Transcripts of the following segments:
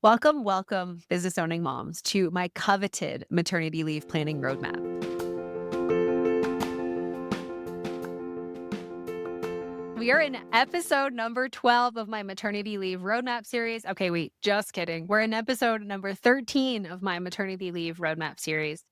Welcome, welcome, business owning moms, to my coveted maternity leave planning roadmap. We are in episode number 12 of my maternity leave roadmap series. Okay, wait, just kidding. We're in episode number 13 of my maternity leave roadmap series.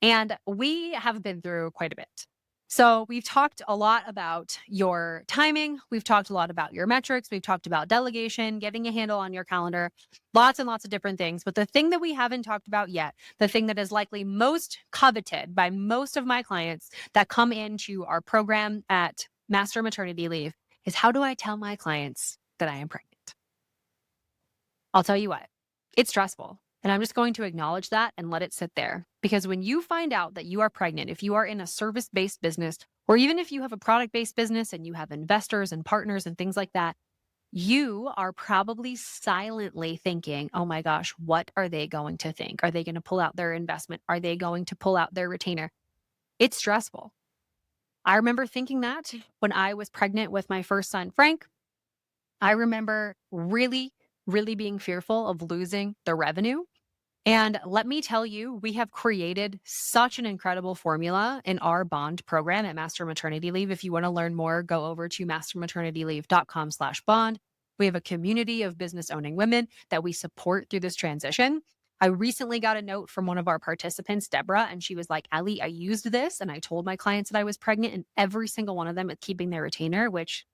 And we have been through quite a bit. So we've talked a lot about your timing. We've talked a lot about your metrics. We've talked about delegation, getting a handle on your calendar, lots and lots of different things. But the thing that we haven't talked about yet, the thing that is likely most coveted by most of my clients that come into our program at Master Maternity Leave is, how do I tell my clients that I am pregnant? I'll tell you what, it's stressful. And I'm just going to acknowledge that and let it sit there. Because when you find out that you are pregnant, if you are in a service-based business, or even if you have a product-based business and you have investors and partners and things like that, you are probably silently thinking, oh my gosh, what are they going to think? Are they going to pull out their investment? Are they going to pull out their retainer? It's stressful. I remember thinking that when I was pregnant with my first son, Frank. I remember really being fearful of losing the revenue. And let me tell you, we have created such an incredible formula in our bond program at Master Maternity Leave. If you want to learn more, go over to mastermaternityleave.com/bond. We have a community of business owning women that we support through this transition. I recently got a note from one of our participants, Deborah, and she was like, Ali, I used this and I told my clients that I was pregnant, and every single one of them is keeping their retainer, which,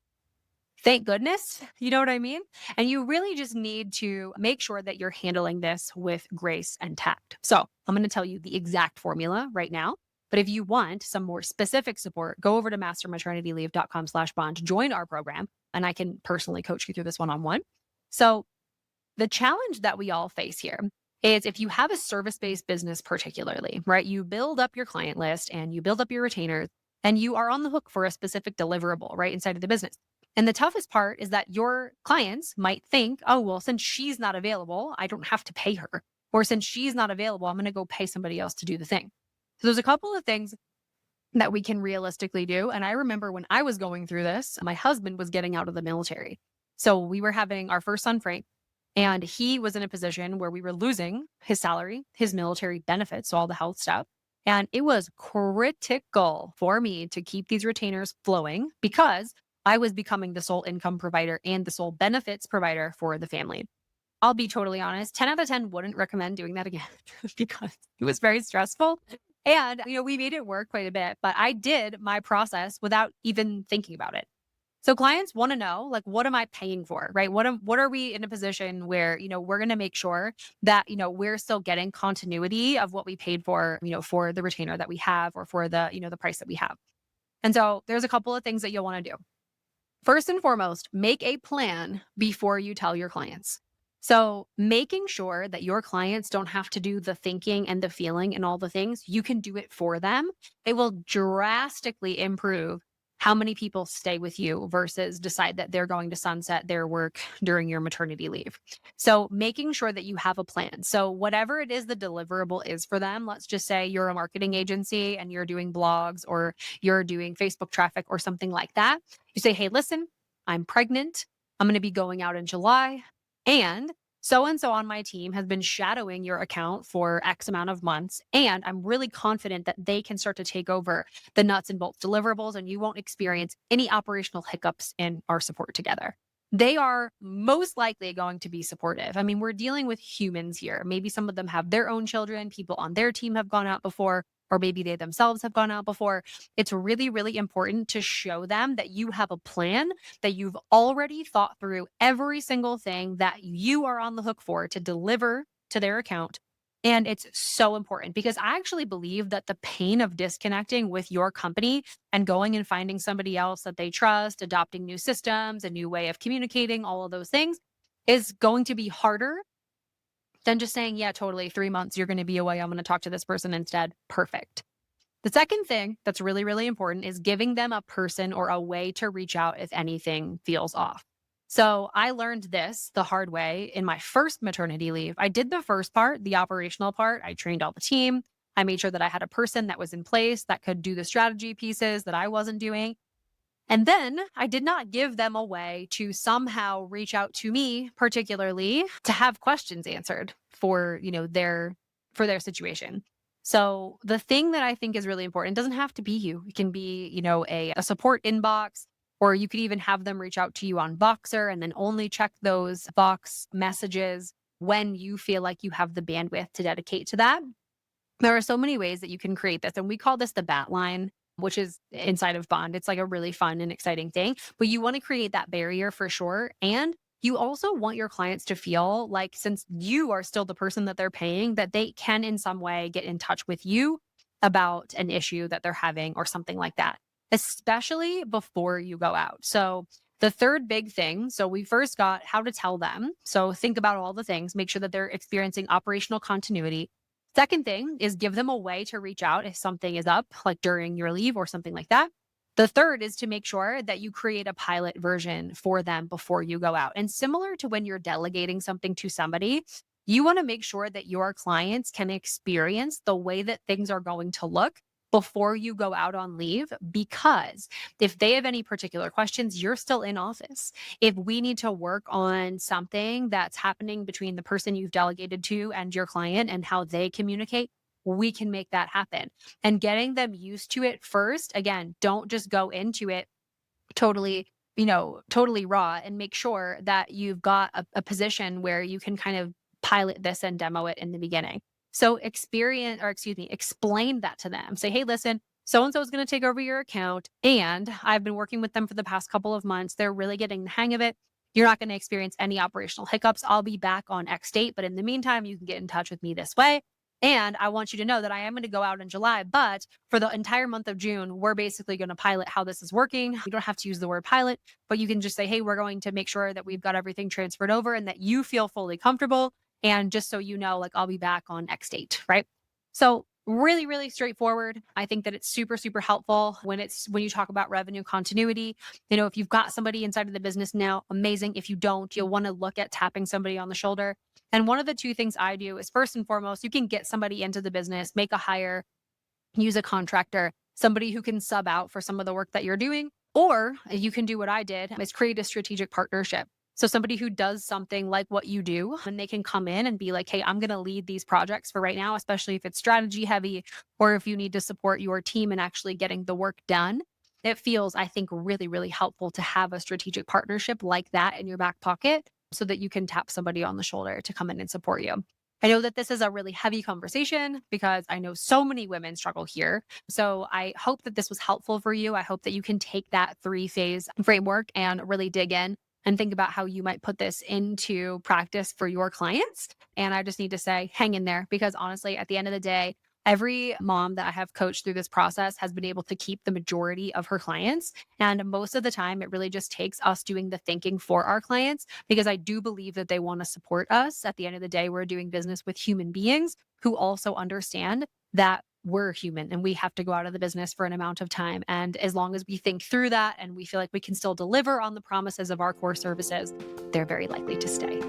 thank goodness. You know what I mean? And you really just need to make sure that you're handling this with grace and tact. So I'm going to tell you the exact formula right now. But if you want some more specific support, go over to mastermaternityleave.com/bond, join our program, and I can personally coach you through this one-on-one. So the challenge that we all face here is, if you have a service-based business particularly, right? You build up your client list and you build up your retainers, and you are on the hook for a specific deliverable, right, inside of the business. And the toughest part is that your clients might think, oh, well, since she's not available, I don't have to pay her. Or since she's not available, I'm going to go pay somebody else to do the thing. So there's a couple of things that we can realistically do. And I remember when I was going through this, my husband was getting out of the military. So we were having our first son, Frank, and he was in a position where we were losing his salary, his military benefits, so all the health stuff. And it was critical for me to keep these retainers flowing, because I was becoming the sole income provider and the sole benefits provider for the family. I'll be totally honest, 10 out of 10 wouldn't recommend doing that again because it was very stressful. And, we made it work quite a bit, but I did my process without even thinking about it. So clients want to know, like, what am I paying for, right? What are we in a position where, we're going to make sure that, we're still getting continuity of what we paid for the retainer that we have, or for the price that we have. And so there's a couple of things that you'll want to do. First and foremost, make a plan before you tell your clients. So making sure that your clients don't have to do the thinking and the feeling and all the things, you can do it for them. It will drastically improve how many people stay with you versus decide that they're going to sunset their work during your maternity leave. So making sure that you have a plan. So whatever it is the deliverable is for them, let's just say you're a marketing agency and you're doing blogs, or you're doing Facebook traffic or something like that. You say, hey, listen, I'm pregnant. I'm going to be going out in July. And so on my team has been shadowing your account for X amount of months. And I'm really confident that they can start to take over the nuts and bolts deliverables, and you won't experience any operational hiccups in our support together. They are most likely going to be supportive. I mean, we're dealing with humans here. Maybe some of them have their own children. People on their team have gone out before, or maybe they themselves have gone out before. It's really important to show them that you have a plan, that you've already thought through every single thing that you are on the hook for to deliver to their account. And it's so important, because I actually believe that the pain of disconnecting with your company and going and finding somebody else that they trust, adopting new systems, a new way of communicating, all of those things, is going to be harder than just saying, yeah, totally, 3 months, you're going to be away, I'm going to talk to this person instead. Perfect. The second thing that's really important is giving them a person or a way to reach out if anything feels off. So I learned this the hard way in my first maternity leave. I did the first part, the operational part. I trained all the team. I made sure that I had a person that was in place that could do the strategy pieces that I wasn't doing. And then I did not give them a way to somehow reach out to me, particularly to have questions answered for, for their situation. So the thing that I think is really important doesn't have to be you. It can be, a support inbox, or you could even have them reach out to you on Boxer and then only check those box messages when you feel like you have the bandwidth to dedicate to that. There are so many ways that you can create this, and we call this the bat line, which is inside of Bond. It's like a really fun and exciting thing, but you want to create that barrier for sure. And you also want your clients to feel like, since you are still the person that they're paying, that they can in some way get in touch with you about an issue that they're having or something like that, especially before you go out. So the third big thing, so we first got how to tell them. So think about all the things, make sure that they're experiencing operational continuity. Second thing is give them a way to reach out if something is up, like during your leave or something like that. The third is to make sure that you create a pilot version for them before you go out. And similar to when you're delegating something to somebody, you want to make sure that your clients can experience the way that things are going to look before you go out on leave, because if they have any particular questions, you're still in office. If we need to work on something that's happening between the person you've delegated to and your client and how they communicate, we can make that happen. And getting them used to it first, again, don't just go into it totally, totally raw, and make sure that you've got a position where you can kind of pilot this and demo it in the beginning. So explain that to them. Say, hey, listen, so and so is going to take over your account, and I've been working with them for the past couple of months. They're really getting the hang of it. You're not going to experience any operational hiccups. I'll be back on X date, but in the meantime, you can get in touch with me this way. And I want you to know that I am going to go out in July, but for the entire month of June, we're basically going to pilot how this is working. You don't have to use the word pilot, but you can just say, hey, we're going to make sure that we've got everything transferred over and that you feel fully comfortable. And just so you know, like, I'll be back on X date, right? So really, really straightforward. I think that it's super, super helpful when you talk about revenue continuity. If you've got somebody inside of the business now, amazing. If you don't, you'll want to look at tapping somebody on the shoulder. And one of the two things I do is, first and foremost, you can get somebody into the business, make a hire, use a contractor, somebody who can sub out for some of the work that you're doing. Or you can do what I did, is create a strategic partnership. So somebody who does something like what you do, and they can come in and be like, hey, I'm going to lead these projects for right now, especially if it's strategy heavy, or if you need to support your team in actually getting the work done. It feels, I think, really, really helpful to have a strategic partnership like that in your back pocket so that you can tap somebody on the shoulder to come in and support you. I know that this is a really heavy conversation because I know so many women struggle here. So I hope that this was helpful for you. I hope that you can take that 3-phase framework and really dig in and think about how you might put this into practice for your clients. And I just need to say, hang in there, because honestly, at the end of the day, every mom that I have coached through this process has been able to keep the majority of her clients. And most of the time, it really just takes us doing the thinking for our clients, because I do believe that they want to support us. At the end of the day, we're doing business with human beings who also understand that we're human and we have to go out of the business for an amount of time. And as long as we think through that and we feel like we can still deliver on the promises of our core services, they're very likely to stay.